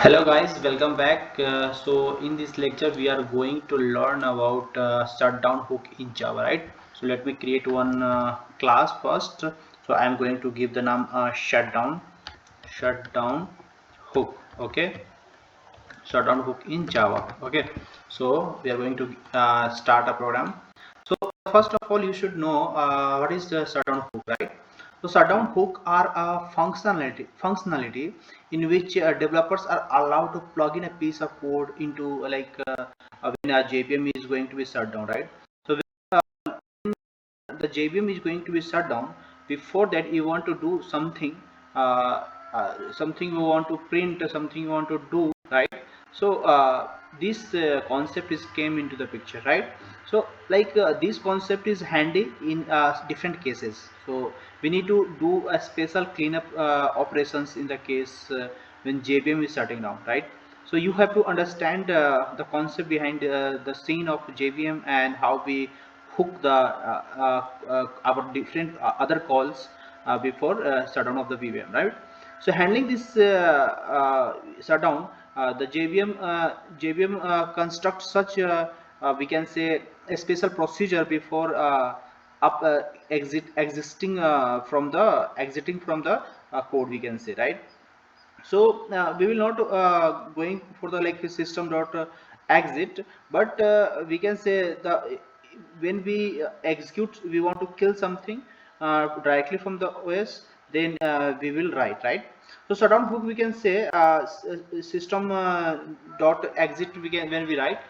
Hello guys, welcome back. So in this lecture we are going to learn about shutdown hook in Java, right? So let me create one class first. So I am going to give the name shutdown hook. Okay, shutdown hook in Java. Okay, so we are going to start a program. So first of all, you should know what is the shutdown hook, right? So shutdown hook are a functionality in which developers are allowed to plug in a piece of code into when a JVM is going to be shut down, right? So the JVM is going to be shut down. Before that, you want to do something, something you want to print, something you want to do, right? So this concept is came into the picture, right? So this concept is handy in different cases. So we need to do a special cleanup operations in the case when JVM is shutting down, right? So you have to understand the concept behind the scene of JVM and how we hook the our different other calls before shutdown of the VVM, right? So handling this shutdown, the JVM constructs such we can say a special procedure before exiting from the code, we can say, right? So we will not going for the like system dot exit, but we can say the when we execute, we want to kill something directly from the OS, then we will write, right? So shutdown hook, we can say system dot exit, we can when we write,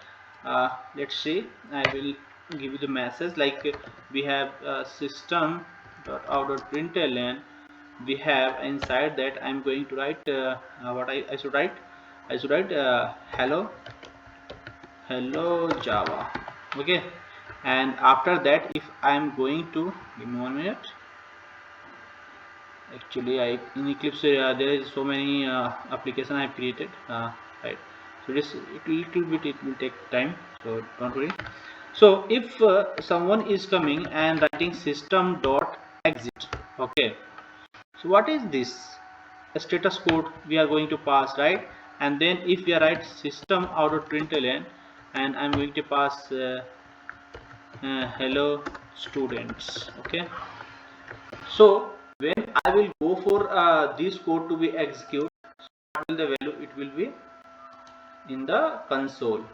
let's see, I will give you the message like we have system dot out dot println. We have inside that I'm going to write what I should write. I should write hello Java. Okay, and after that, if I'm going to give me 1 minute. Actually, I in Eclipse there is so many application I have created, right? So this it little bit it will take time, so don't worry. So if someone is coming and writing system dot exit, okay, so what is this? A status code we are going to pass, right? And then if we are write system out of println, and I'm going to pass hello students. Okay, so when I will go for this code to be executed, what will the value? It will be in the console,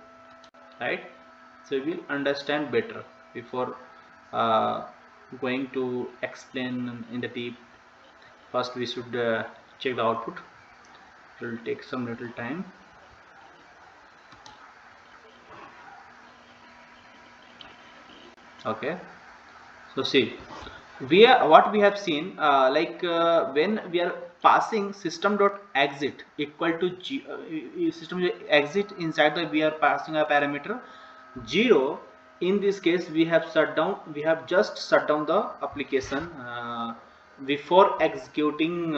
right? So we will understand better before uh, going to explain in the deep. First we should check the output. It will take some little time. Okay, so see, we are what we have seen when we are passing system dot exit equal to system exit, inside the we are passing a parameter 0. In this case, we have just shut down the application before executing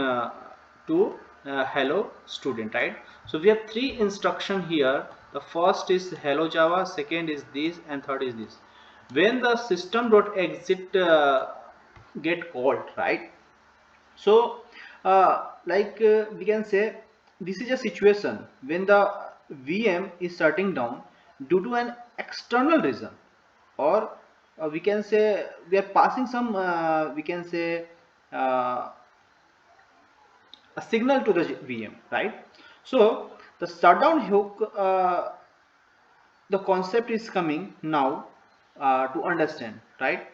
to hello student, right? So we have three instruction here. The first is hello Java, second is this, and third is this. When the system.exit get called, right? So we can say this is a situation when the VM is shutting down due to an external reason, or we can say we are passing some we can say uh, a signal to the VM, right? So the shutdown hook, the concept is coming now to understand, right?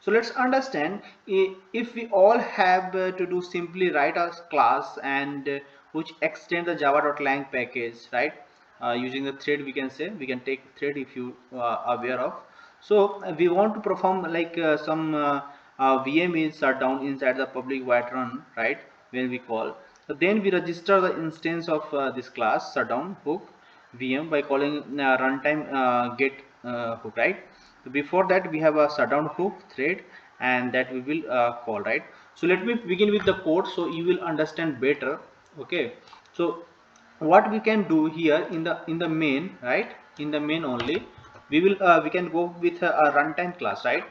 So let's understand, if we all have to do simply write a class and which extend the java.lang package, right? Using the thread, we can say we can take thread if you are aware of. So we want to perform some VM is shut down inside the public void run, right? When we call, so then we register the instance of this class shutdown hook VM by calling runtime get hook, right? So before that, we have a shutdown hook thread, and that we will call, right? So let me begin with the code so you will understand better. Okay, so what we can do here in the main, right? In the main only, we can go with a runtime class, right?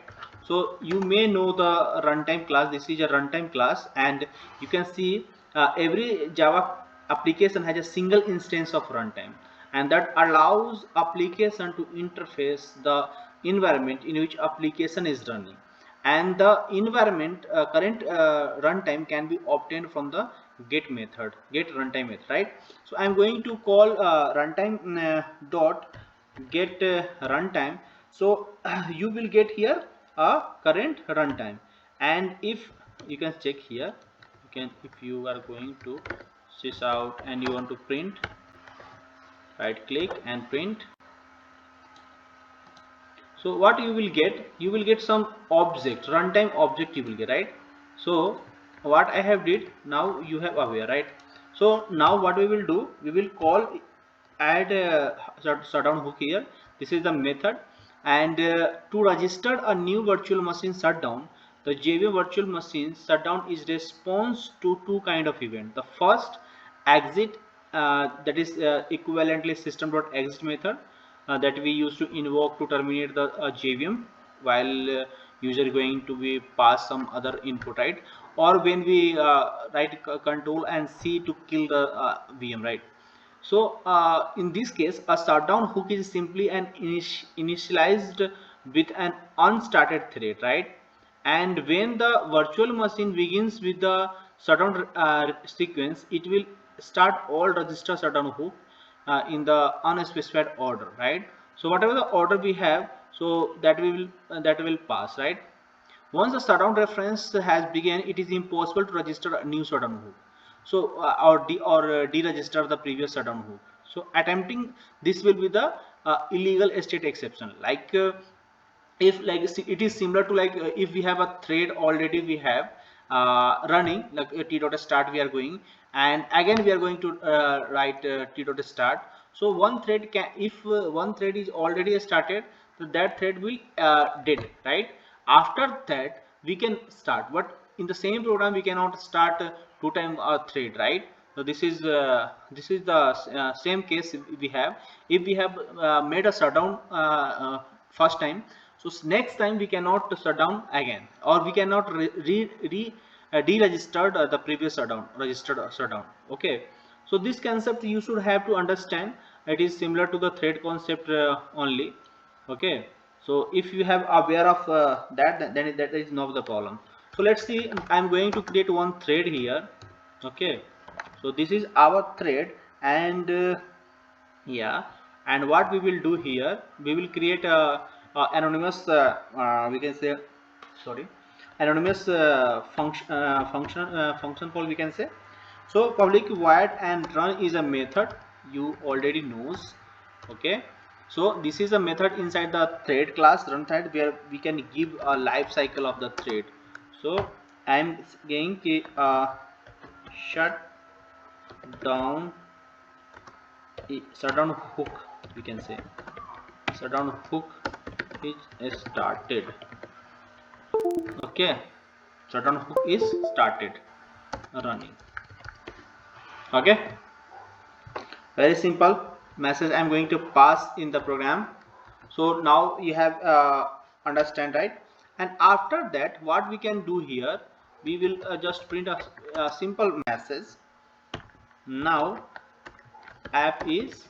So you may know the runtime class. This is a runtime class, and you can see every Java application has a single instance of runtime, and that allows application to interface the environment in which application is running, and the environment current runtime can be obtained from the get runtime method, right? So I'm going to call runtime dot get runtime. So you will get here a current runtime, and if you can check here, you can, if you are going to sys out and you want to print, right click and print. So what you will get, you will get some object, runtime object you will get, right? So what I have did, now you have aware, right? So now what we will do, we will call add shutdown hook here. This is the method, and to register a new virtual machine shutdown, the JVM virtual machine shutdown is response to two kind of event. The first, exit, that is equivalently system.exit method that we used to invoke to terminate the JVM while user going to be pass some other input, right? Or when we write control and C to kill the VM, right? So in this case, a shutdown hook is simply an initialized with an unstarted thread, right? And when the virtual machine begins with the shutdown sequence, it will start all register shutdown hook in the unspecified order, right? So whatever the order we have, so that will pass, right? Once the shutdown reference has begun, it is impossible to register a new shutdown hook. So or deregister the previous shutdown hook. So attempting this will be the illegal state exception. Like if like it is similar to like if we have a thread already we have running, like t.start we are going, and again we are going to write t.start. So one thread can, if one thread is already started, so that thread will dead, right? After that we can start, but in the same program we cannot start two time a thread, right? So this is the same case we have. If we have made a shutdown first time, so next time we cannot shut down again, or we cannot deregistered the previous shutdown registered shutdown. Okay, so this concept you should have to understand. It is similar to the thread concept only. Okay, so if you have aware of that, then that is not the problem. So let's see, I'm going to create one thread here. Okay, so this is our thread, and yeah, and what we will do here, we will create a anonymous we can say, sorry, anonymous function call we can say. So public void and run is a method you already knows. Okay, so this is a method inside the thread class run thread where we can give a life cycle of the thread. So I am going to shut down hook, we can say shutdown hook is started. Okay, shutdown hook is started running. Okay, very simple message I'm going to pass in the program. So now you have understand, right? And after that what we can do here, we will just print a simple message. Now app is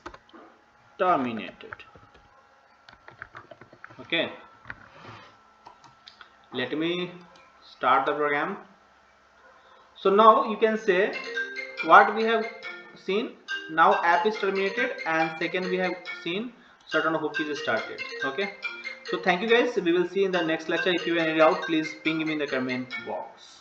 terminated. Okay, let me start the program. So now you can say what we have seen. Now app is terminated, and second we have seen shutdown hook is started. Okay, so thank you guys, we will see in the next lecture. If you have any doubt, please ping me in the comment box.